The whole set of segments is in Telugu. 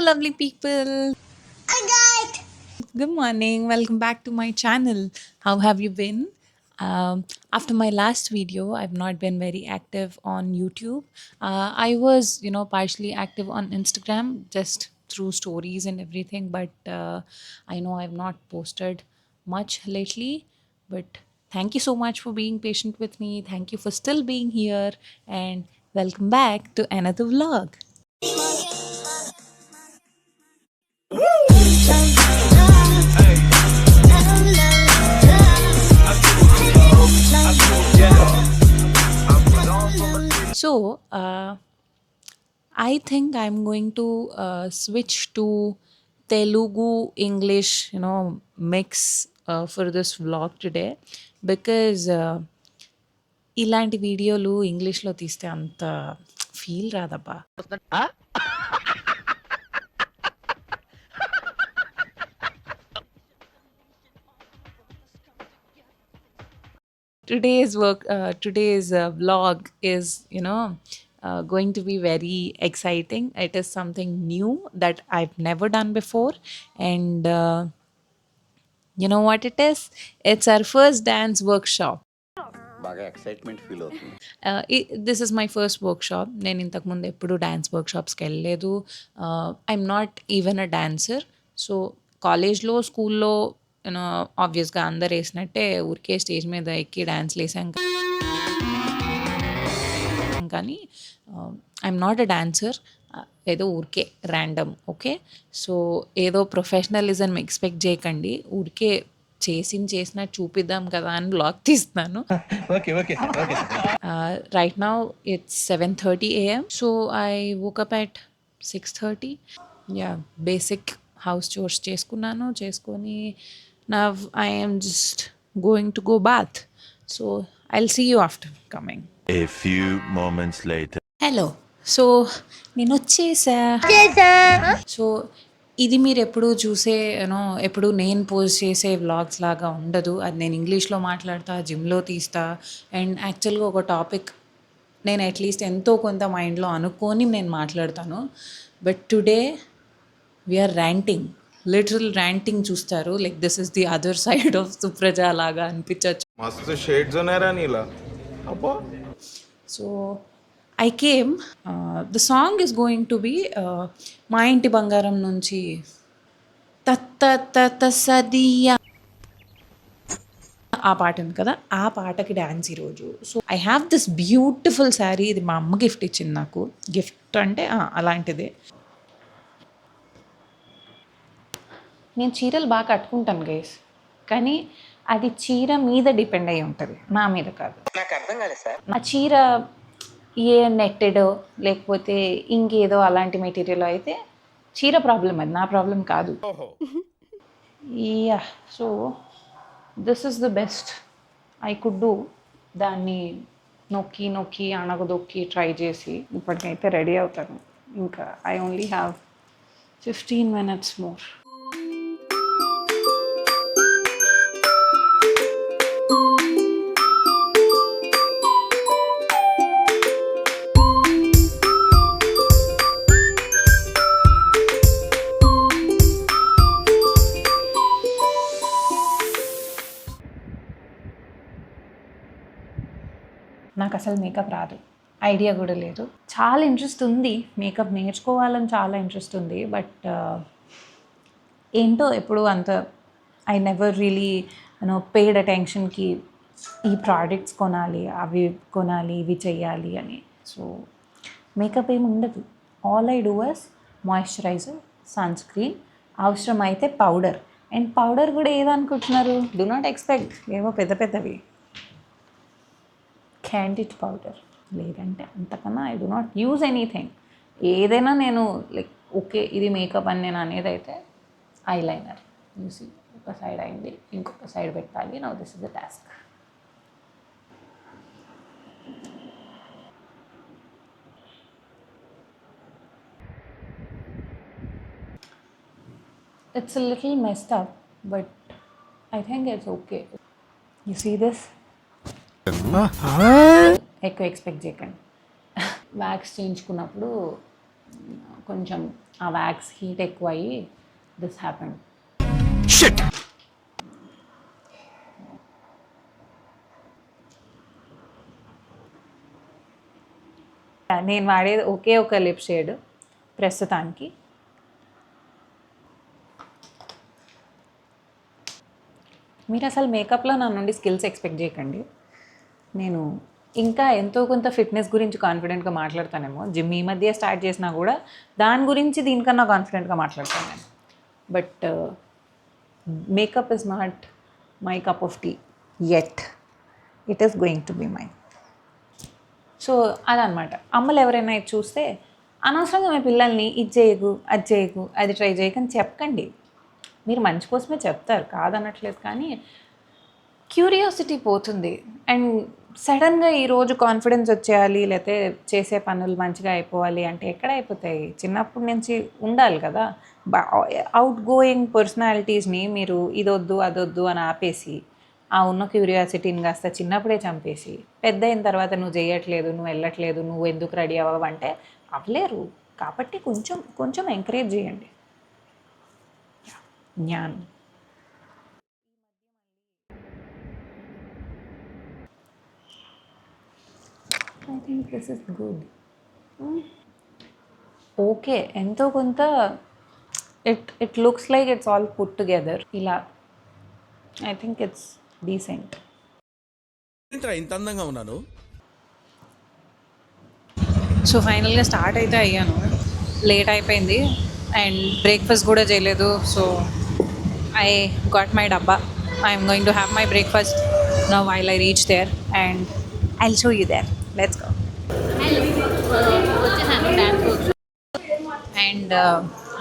lovely people. Good morning. Welcome back to my channel. How have you been? After my last video, I've not been very active on YouTube. I was, partially active on Instagram just through stories and everything, but I know I've not posted much lately. But thank you so much for being patient with me. Thank you for still being here, and welcome back to another vlog. So, I think I'm going to switch to Telugu English, mix for this vlog today because ఇలాంటి వీడియోలు ఇంగ్లీష్లో తీస్తే అంత feel రాదబ్బా. Today's vlog is going to be very exciting. It is something new that I've never done before, and you know what it is? It's our first dance workshop. బాగా ఎక్సైట్మెంట్ ఫీల్ అవుతుంది. This is my first workshop. నేను ఇంతకుముందు ఎప్పుడు డాన్స్ వర్క్షాప్స్కి వెళ్ళలేదు. I'm not even a dancer. So కాలేజ్లో స్కూల్లో ఆబ్వియస్గా అందరు వేసినట్టే ఊరికే స్టేజ్ మీద ఎక్కి డాన్స్లు వేసాం కానీ ఐఎమ్ నాట్ అ డాన్సర్. ఏదో ఊరికే ర్యాండమ్. ఓకే, సో ఏదో ప్రొఫెషనలిజం ఎక్స్పెక్ట్ చేయకండి. ఊరికే చేసినట్టు చూపిద్దాం కదా అని బ్లాగ్ తీస్తున్నాను. Right now it's 7:30 AM. So I woke up at 6:30. Basic house chores చేసుకొని now I am just going to go bath. So I'll see you after coming. A few moments later. Hello. So నేను వచ్చేసా. సో ఇది మీరు ఎప్పుడు చూసే ఎప్పుడు నేను పోస్ట్ చేసే వ్లాగ్స్ లాగా ఉండదు. అది నేను ఇంగ్లీష్లో మాట్లాడతా, జిమ్లో తీస్తా. అండ్ యాక్చువల్గా ఒక టాపిక్ నేను అట్లీస్ట్ ఎంతో కొంత మైండ్లో అనుకొని నేను మాట్లాడతాను. But today we are ranting, literal ranting చూస్తారు. Like this is the other side of Supraja లాగా అనిపించచ్చు. మస్తు షేడ్స్ ఉన్నారా నీలా. అబ్బా. So I came. The song is going to be మా ఇంటి బంగారం నుంచి తత్త సదియా ఆ పాట ఉంది కదా, ఆ పాటకి డ్యాన్స్ ఈరోజు. So I have this beautiful sari. ఇది మా అమ్మ గిఫ్ట్ ఇచ్చింది నాకు. గిఫ్ట్ అంటే అలాంటిదే. నేను చీరలు బాగా కట్టుకుంటాను గైస్, కానీ అది చీర మీద డిపెండ్ అయ్యి ఉంటుంది, నా మీద కాదు. నాకు అర్థం కాలేదు సార్. ఆ చీర ఏ నెట్టెడ్ లేకపోతే ఇంకేదో అలాంటి మెటీరియల్ అయితే చీర ప్రాబ్లం, అది నా ప్రాబ్లం కాదు. So this is the best I could do. దాన్ని నొక్కి అణగదొక్కి ట్రై చేసి ఇప్పటికైతే రెడీ అవుతాను. ఇంకా I only have 15 minutes more. నాకు అసలు మేకప్ రాదు, ఐడియా కూడా లేదు. చాలా ఇంట్రెస్ట్ ఉంది, మేకప్ నేర్చుకోవాలని చాలా ఇంట్రెస్ట్ ఉంది. బట్ ఏంటో ఎప్పుడు అంత ఐ నెవర్ రియలీ పేడ్ అటెన్షన్కి ఈ ప్రోడక్ట్స్ కొనాలి, అవి కొనాలి, ఇవి చెయ్యాలి అని. సో మేకప్ ఏమి ఉండదు. All I do is moisturiser, sunscreen, అవసరమైతే పౌడర్. అండ్ పౌడర్ కూడా ఏదనుకుంటున్నారు, డూ నాట్ ఎక్స్పెక్ట్ ఏవో పెద్దవి. క్యాండిడ్ పౌడర్, లేదంటే అంతకన్నా I do not use anything. ఏదైనా నేను లైక్ ఓకే ఇది మేకప్ అని నేను అనేది అయితే ఐలైనర్. చూసి ఒక సైడ్ అయింది, ఇంకొక సైడ్ పెట్టాలి. Now this is the task. It's a little messed up, but I think it's okay. You see this? ఎక్కువ ఎక్స్పెక్ట్ చేయకండి. వ్యాక్స్ చేయించుకున్నప్పుడు కొంచెం ఆ వ్యాక్స్ హీట్ ఎక్కువ అయ్యి దిస్ హ్యాపెండ్. నేను వాడేది ఒకే ఒక లిప్ షేడ్ ప్రస్తుతానికి. మీరు అసలు మేకప్లో నా నుండి స్కిల్స్ ఎక్స్పెక్ట్ చేయకండి. నేను ఇంకా ఎంతో కొంత ఫిట్నెస్ గురించి కాన్ఫిడెంట్గా మాట్లాడతానేమో. జిమ్ ఈ మధ్య స్టార్ట్ చేసినా కూడా దాని గురించి దీనికన్నా కాన్ఫిడెంట్గా మాట్లాడతాను నేను. But makeup is not my cup of tea yet. It is going to be my. So అదనమాట. అమ్మలు ఎవరైనా ఇది చూస్తే అనవసరంగా మీ పిల్లల్ని ఇది చేయకు, అది చేయకు, అది ట్రై చేయకు అని చెప్పకండి. మీరు మంచి కోసమే చెప్తారు, కాదనట్లేదు, కానీ క్యూరియాసిటీ పోతుంది. అండ్ సడన్గా ఈరోజు కాన్ఫిడెన్స్ వచ్చేయాలి, లేకపోతే చేసే పనులు మంచిగా అయిపోవాలి అంటే ఎక్కడ అయిపోతాయి? చిన్నప్పటి నుంచి ఉండాలి కదా. అవుట్ గోయింగ్ పర్సనాలిటీస్ని మీరు ఇదొద్దు అదొద్దు అని ఆపేసి ఆ ఉన్న క్యూరియాసిటీని కాస్త చిన్నప్పుడే చంపేసి పెద్ద అయిన తర్వాత నువ్వు చేయట్లేదు, నువ్వు వెళ్ళట్లేదు, నువ్వు ఎందుకు రెడీ అవ్వవు అంటే అవ్వలేరు. కాబట్టి కొంచెం కొంచెం ఎంకరేజ్ చేయండి. Gyan. I think this is good. Okay, ఎంతో కొంత it looks like it's all put together. ఇలా ఐ థింక్ ఇట్స్ డీసెంట్. ఇంత అందంగా ఉన్నాను. సో ఫైనల్గా స్టార్ట్ అయితే అయ్యాను. లేట్ అయిపోయింది అండ్ బ్రేక్ఫాస్ట్ కూడా చేయలేదు. So I got my dabba. I'm going to have my breakfast now while I reach there and I'll show you there. Let's go. And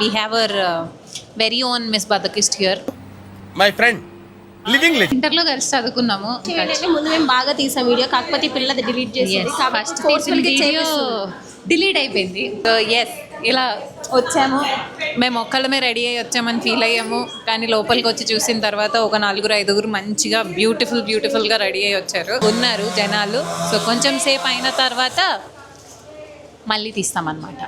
we have our very own miss బదకిస్ట్ here. My friend living legend. ఇంటర్లో కలిసి చదువుకున్నాము. ముందు మేము బాగా తీసాం వీడియో, కాకపోతే పిల్లది డిలీట్ చేసేది. ఫస్ట్ వీడియో డిలీట్ అయిపోయింది. ఎస్, ఇలా వచ్చాము. మేము ఒక్కళ్ళమే రెడీ అయ్యి వచ్చామని ఫీల్ అయ్యాము, కానీ లోపలికి వచ్చి చూసిన తర్వాత ఒక 4-5 మంచిగా బ్యూటిఫుల్గా రెడీ అయ్యి వచ్చారు, ఉన్నారు జనాలు. సో కొంచెం సేపు అయిన తర్వాత మళ్ళీ తీస్తామన్నమాట.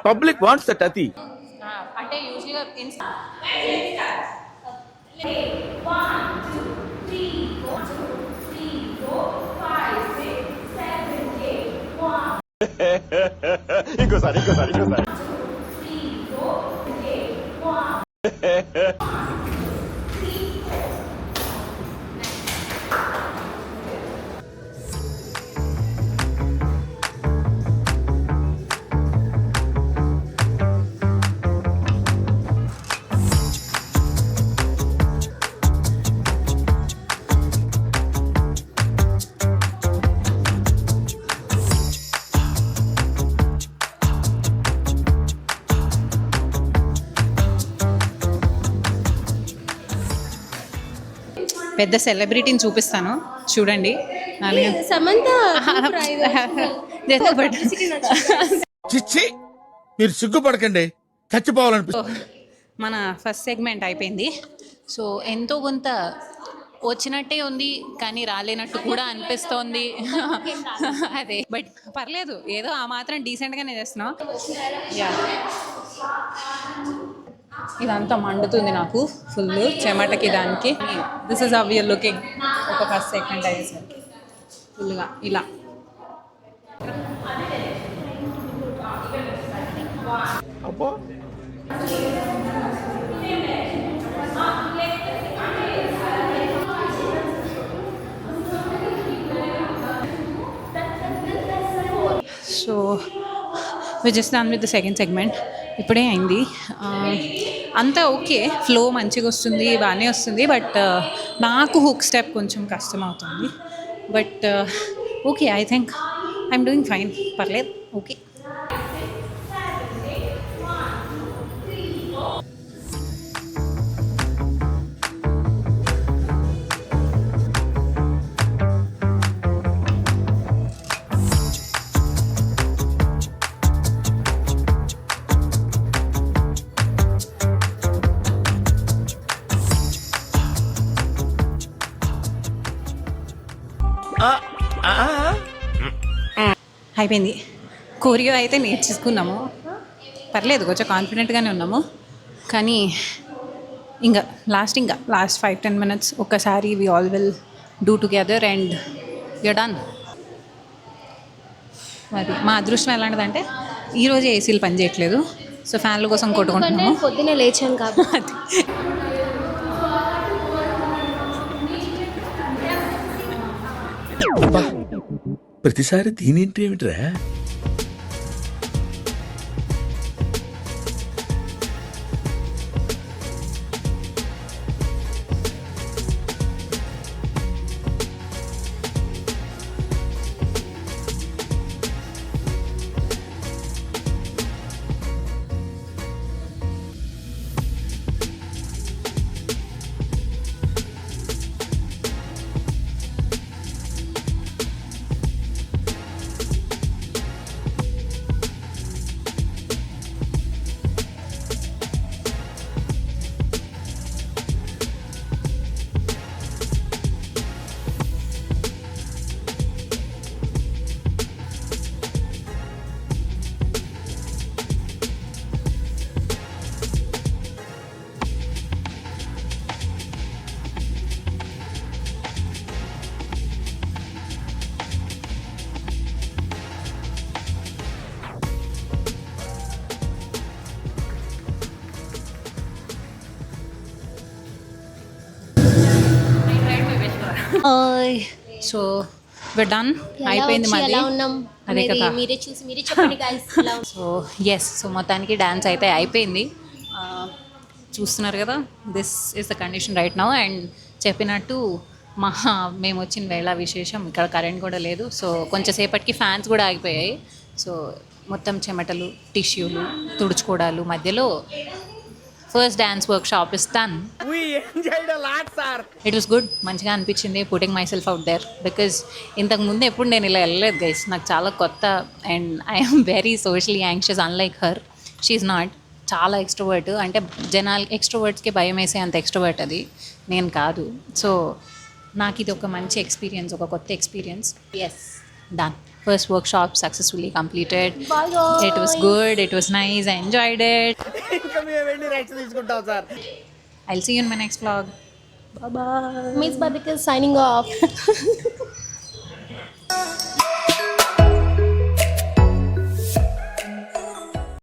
పబ్లిక్ వాంట్స్ దట్ అతి. అంటే యూజువల్గా ఇంకోసారి పెద్ద సెలబ్రిటీని చూపిస్తాను చూడండి. సమంత చిచ్చి, మీరు సిగ్గుపడకండి, చచ్చిపోవాలనిపిస్తుంది. మన ఫస్ట్ సెగ్మెంట్ అయిపోయింది. సో ఎంతో కొంత వచ్చినట్టే ఉంది, కానీ రాలేనట్టు కూడా అనిపిస్తోంది. అదే, బట్ పర్లేదు, ఏదో ఆ మాత్రం డీసెంట్గానే చేస్తున్నాం. యా, ఇదంతా మండుతుంది నాకు ఫుల్ చెమటకి దానికి. This is how we are looking. ఒక ఫస్ట్ సెగ్మెంట్ అయ్యేసరికి ఫుల్గా ఇలా. అబ్బా so we just done with the second segment. ఇప్పుడే అయింది. అంతా ఓకే, ఫ్లో మంచిగా వస్తుంది, బాగానే వస్తుంది. బట్ నాకు హుక్ స్టెప్ కొంచెం కష్టం అవుతుంది. But okay, I think I'm doing fine. పర్లేదు, ఓకే. అయిపోయింది. కొరియో అయితే నేర్చేసుకున్నాము, పర్లేదు, కొంచెం కాన్ఫిడెంట్గానే ఉన్నాము. కానీ ఇంకా లాస్ట్ 5-10 minutes ఒక్కసారి we all will do together and you're done. మరి మా అదృష్టం ఎలాంటిదంటే ఈరోజు ఏసీలు పని చేయట్లేదు, సో ఫ్యాన్ల కోసం కొట్టుకుంటున్నాము. పొద్దునే లేచాను కాబట్టి. ప్రతిసారి దీనింటి ఏమిట్రా? So we're done. అయిపోయింది మాది. ఎలా ఉన్నాం అదే కదా. మీరే చూసి మీరే చెప్పండి guys. ఎలా ఉన్నాం? సో మొత్తానికి డ్యాన్స్ అయితే అయిపోయింది. చూస్తున్నారు కదా, this is the condition right now. And చెప్పినట్టు మేము వచ్చిన వేళ విశేషం, ఇక్కడ కరెంట్ కూడా లేదు. సో కొంచెంసేపటికి ఫ్యాన్స్ కూడా ఆగిపోయాయి. సో మొత్తం చెమటలు, టిష్యూలు, తుడుచుకోవడాలు మధ్యలో first dance workshop is done. It was good, మంచిగా అనిపించింది putting myself out there. Because ఇంతకు ముందు ఎప్పుడు నేను ఇలా వెళ్ళలేదు గైస్, నాకు చాలా కొత్త. And I'm very socially anxious, unlike her. She's not. చాలా ఎక్స్ట్రోవర్ట్, అంటే జనాలు ఎక్స్ట్రోవర్ట్స్కి భయం వేసే అంత ఎక్స్ట్రోవర్ట్ అది, నేను కాదు. సో నాకు ఇది ఒక మంచి ఎక్స్పీరియన్స్, ఒక కొత్త experience. Yes, done. First workshop successfully completed. It was good, it was nice, I enjoyed it. I'll see you in my next vlog. Miss Badika signing off.